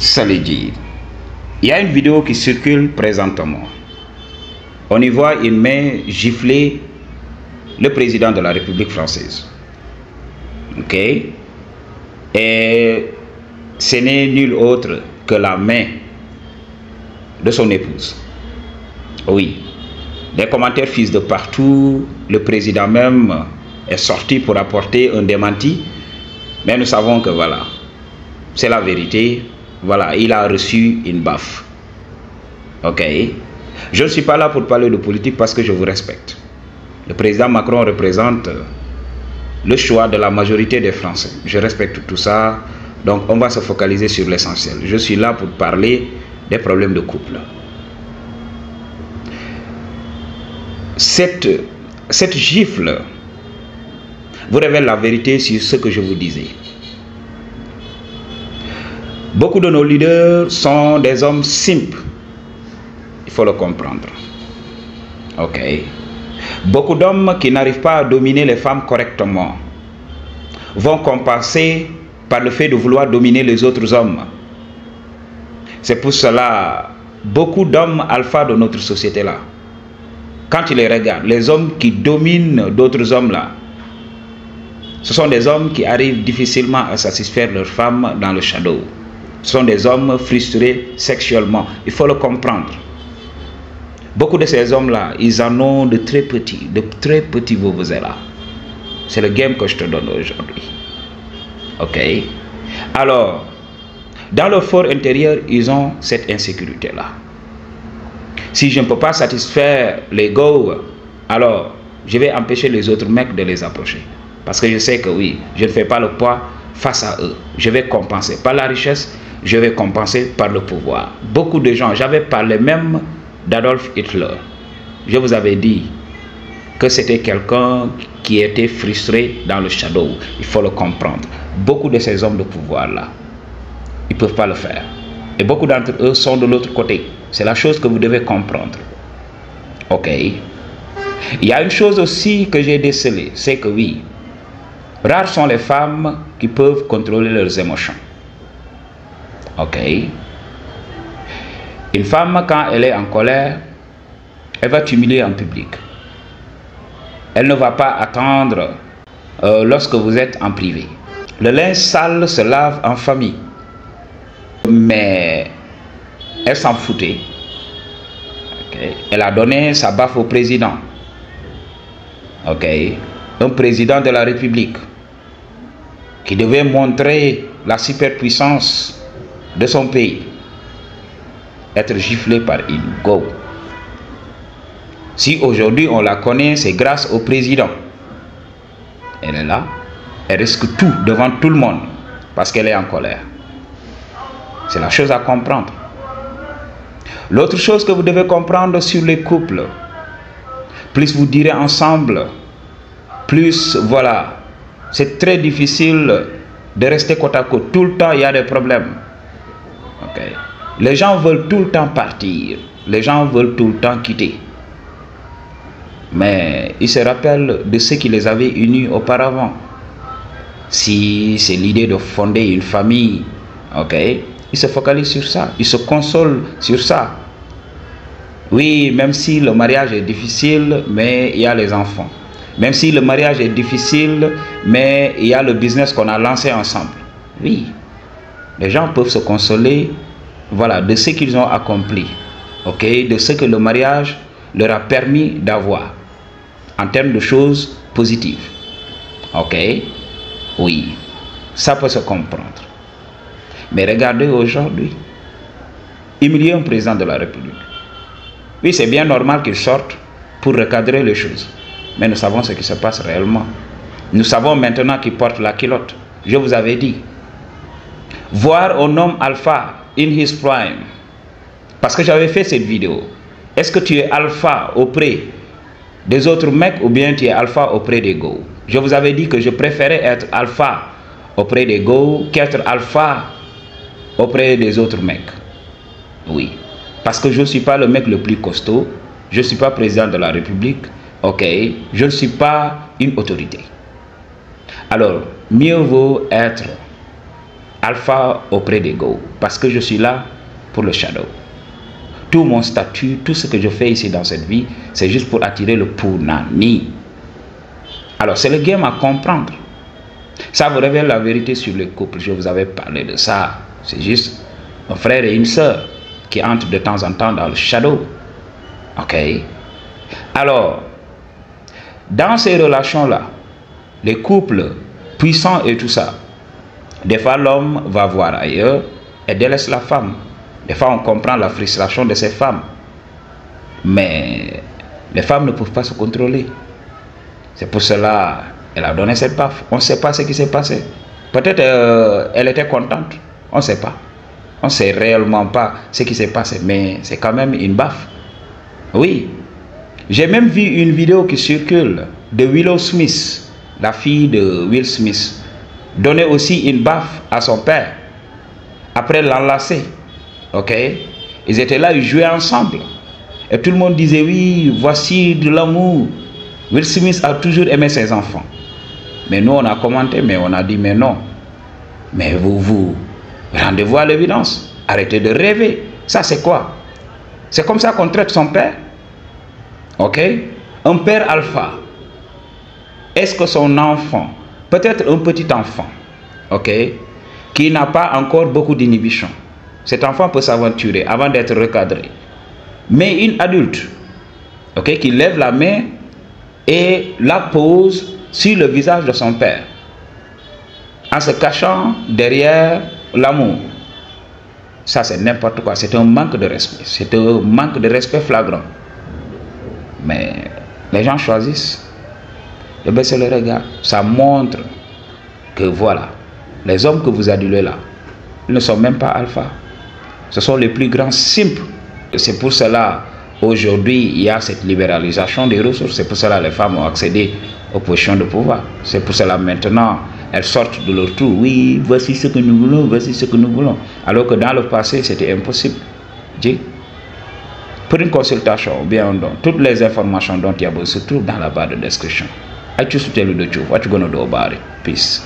Salidji. Il y a une vidéo qui circule présentement. On y voit une main gifler le président de la République française. Ok? Et ce n'est nul autre que la main de son épouse. Oui. Les commentaires fusent de partout. Le président même est sorti pour apporter un démenti. Mais nous savons que voilà, c'est la vérité. Voilà, il a reçu une baffe. Ok? Je ne suis pas là pour parler de politique parce que je vous respecte. Le président Macron représente le choix de la majorité des Français. Je respecte tout ça. Donc on va se focaliser sur l'essentiel. Je suis là pour parler des problèmes de couple. Cette gifle vous révèle la vérité sur ce que je vous disais. Beaucoup de nos leaders sont des hommes simples. Il faut le comprendre. Ok. Beaucoup d'hommes qui n'arrivent pas à dominer les femmes correctement vont compenser par le fait de vouloir dominer les autres hommes. C'est pour cela, beaucoup d'hommes alpha de notre société là, quand tu les regardes, les hommes qui dominent d'autres hommes là, ce sont des hommes qui arrivent difficilement à satisfaire leurs femmes dans le shadow. Ce sont des hommes frustrés sexuellement. Il faut le comprendre. Beaucoup de ces hommes-là, ils en ont de très petits vuvuzelas. C'est le game que je te donne aujourd'hui. Ok? Alors, dans leur fort intérieur, ils ont cette insécurité-là. Si je ne peux pas satisfaire l'ego, alors je vais empêcher les autres mecs de les approcher. Parce que je sais que oui, je ne fais pas le poids face à eux. Je vais compenser par la richesse, je vais compenser par le pouvoir. Beaucoup de gens, j'avais parlé même d'Adolf Hitler. Je vous avais dit que c'était quelqu'un qui était frustré dans le shadow. Il faut le comprendre. Beaucoup de ces hommes de pouvoir-là, ils ne peuvent pas le faire. Et beaucoup d'entre eux sont de l'autre côté. C'est la chose que vous devez comprendre. Ok? Il y a une chose aussi que j'ai décelée, c'est que oui, rares sont les femmes qui peuvent contrôler leurs émotions. Ok? Une femme, quand elle est en colère, elle va t'humilier en public. Elle ne va pas attendre lorsque vous êtes en privé. Le linge sale se lave en famille. Mais elle s'en foutait. Okay. Elle a donné sa baffe au président. Ok? Un président de la République qui devait montrer la superpuissance de son pays. Être giflé par une go. Si aujourd'hui on la connaît, c'est grâce au président. Elle est là, elle risque tout devant tout le monde parce qu'elle est en colère. C'est la chose à comprendre. L'autre chose que vous devez comprendre sur les couples, plus vous direz ensemble, plus voilà, c'est très difficile de rester côte à côte. Tout le temps, il y a des problèmes. Okay. Les gens veulent tout le temps partir. Les gens veulent tout le temps quitter. Mais ils se rappellent de ce qui les avait unis auparavant. Si c'est l'idée de fonder une famille, ok, ils se focalisent sur ça. Ils se consolent sur ça. Oui, même si le mariage est difficile, mais il y a les enfants. Même si le mariage est difficile, mais il y a le business qu'on a lancé ensemble. Oui, les gens peuvent se consoler, voilà, de ce qu'ils ont accompli, ok, de ce que le mariage leur a permis d'avoir, en termes de choses positives, ok, oui, ça peut se comprendre. Mais regardez aujourd'hui, humilier un président de la République. Oui, c'est bien normal qu'il sorte pour recadrer les choses. Mais nous savons ce qui se passe réellement. Nous savons maintenant qu'il porte la culotte. Je vous avais dit. Voir un homme alpha in his prime. Parce que j'avais fait cette vidéo. Est-ce que tu es alpha auprès des autres mecs ou bien tu es alpha auprès des go? Je vous avais dit que je préférais être alpha auprès des go qu'être alpha auprès des autres mecs. Oui. Parce que je ne suis pas le mec le plus costaud. Je ne suis pas président de la République. Ok, je ne suis pas une autorité. Alors, mieux vaut être alpha auprès des go, parce que je suis là pour le shadow. Tout mon statut, tout ce que je fais ici dans cette vie, c'est juste pour attirer le punani. Alors c'est le game à comprendre. Ça vous révèle la vérité sur le couple. Je vous avais parlé de ça. C'est juste un frère et une sœur qui entrent de temps en temps dans le shadow. Ok. Alors, dans ces relations-là, les couples puissants et tout ça, des fois l'homme va voir ailleurs et délaisse la femme. Des fois on comprend la frustration de ces femmes. Mais les femmes ne peuvent pas se contrôler. C'est pour cela qu'elle a donné cette baffe. On ne sait pas ce qui s'est passé. Peut-être elle était contente. On ne sait pas. On ne sait réellement pas ce qui s'est passé. Mais c'est quand même une baffe. Oui. J'ai même vu une vidéo qui circule de Willow Smith, la fille de Will Smith, donner aussi une baffe à son père après l'enlacer. Ok, ils étaient là, ils jouaient ensemble et tout le monde disait oui, voici de l'amour. Will Smith a toujours aimé ses enfants, mais nous on a commenté, mais on a dit mais non, mais vous rendez-vous à l'évidence, arrêtez de rêver. Ça c'est quoi? C'est comme ça qu'on traite son père. Ok, un père alpha, est-ce que son enfant, peut-être un petit enfant, ok, qui n'a pas encore beaucoup d'inhibition, cet enfant peut s'aventurer avant d'être recadré, mais une adulte, ok, qui lève la main et la pose sur le visage de son père en se cachant derrière l'amour, ça c'est n'importe quoi. C'est un manque de respect, c'est un manque de respect flagrant. Mais les gens choisissent de baisser le regard. Ça montre que voilà, les hommes que vous adulez là, ils ne sont même pas alpha. Ce sont les plus grands simples. C'est pour cela, aujourd'hui, il y a cette libéralisation des ressources. C'est pour cela que les femmes ont accédé aux positions de pouvoir. C'est pour cela maintenant, elles sortent de leur trou. Oui, voici ce que nous voulons, voici ce que nous voulons. Alors que dans le passé, c'était impossible. Dis, pour une consultation, bien toutes les informations dont il y a besoin se trouvent dans la barre de description. I choose to tell you the truth. What you gonna do about it? Peace.